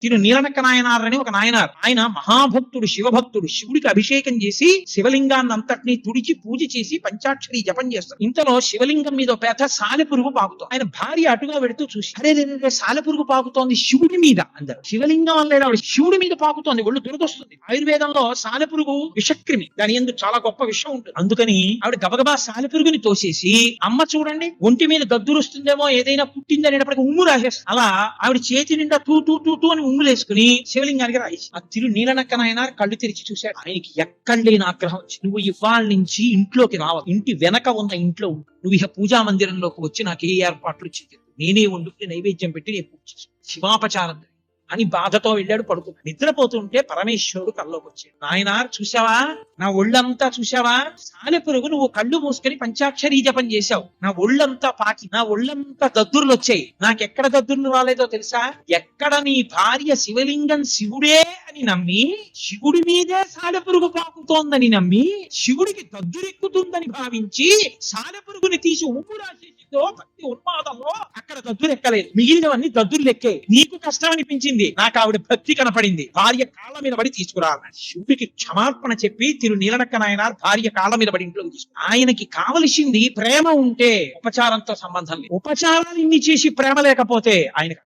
తిరు నీలనక్క నాయనార్ అని ఒక నాయనార్. ఆయన మహాభక్తుడు, శివభక్తుడు. శివుడికి అభిషేకం చేసి శివలింగాన్ని అంతటినీ తుడిచి పూజ చేసి పంచాక్షరి జపం చేస్తాడు. ఇంతలో శివలింగం మీద పెద్ద సాలెపురుగు పాకుతోంది. ఆయన భార్య అటుగా వెడుతూ చూసి, అరే సాలెపురుగు పాకుతోంది శివుడి మీద అందరు. శివలింగం అనలేడు ఆవిడ, శివుడి మీద పాకుతోంది. ఒళ్ళు దురదొస్తుంది. ఆయుర్వేదంలో సాలెపురుగు విషక్రిమి, దాని యందు చాలా గొప్ప విషయం ఉంటుంది. అందుకని ఆవిడ గబగబా సాలెపురుగుని తోసేసి, అమ్మ చూడండి ఒంటి మీద దద్దురు వస్తుందేమో, ఏదైనా పుట్టింది అనేటప్పటికి ఉమ్ము రాసేస్తుంది. అలా ఆవిడ చేతి నిండా టూ టూ టూ టూ అని ఉమ్ములేసుకుని శివలింగానికి రాసి, ఆ తిరు నీలనక్క నాయనార్ కళ్ళు తెరిచి చూశాడు. ఆయనకి ఎక్కడ లేని ఆగ్రహం వచ్చింది. నువ్వు ఇవాళ నుంచి ఇంట్లోకి రావాలి, ఇంటి వెనక ఉన్న ఇంట్లో ఉండు. నువ్వు ఇక పూజా మందిరంలోకి వచ్చి నాకు ఏ ఏర్పాట్లు చేయదు, నేనే వండుకుని నైవేద్యం పెట్టి నేను పూజ చేస్తాను, శివాపచారం అని బాధతో వెళ్ళాడు. పడుకున్నాడు. నిద్రపోతుంటే పరమేశ్వరుడు కల్లోకి వచ్చాడు. నాయనార్ చూసావా, నా ఒళ్ళంతా చూసావా, సాలెపురుగు నువ్వు కళ్ళు మూసుకొని పంచాక్షరీ జపం చేశావు, నా ఒళ్ళంతా పాకి, నా ఒళ్ళంతా దద్దుర్లు వచ్చాయి. నాకెక్కడ దద్దుర్లు రాలేదో తెలుసా? ఎక్కడ నీ భార్య శివలింగం శివుడే అని నమ్మి, శివుడి మీదే సాలెపురుగు పాకుతోందని నమ్మి, శివుడికి దద్దురెక్కుతుందని భావించి సాలెపురుగుని తీసి ఉమ్ము రాసేసిందో భక్తి ఉన్మాదంలో అక్కడ దద్దురెక్కలేదు. మిగిలినవన్నీ దద్దుర్లెక్కే. నీకు కష్టం అనిపించింది, నాకు ఆవిడ భక్తి కనపడింది, భార్య కాళ్ళ మీద పడి తీసుకురావాలి. శివుడికి క్షమార్పణ చెప్పి తిరు నీలనక్క నాయనార్ భార్య కాళ్ళ మీద పడి ఇంట్లోకి తీసుకు. ఆయనకి కావలసింది ప్రేమ ఉంటే ఉపచారంతో సంబంధం లేదు. ఉపచారాలు ఇన్ని చేసి ప్రేమ లేకపోతే ఆయనకు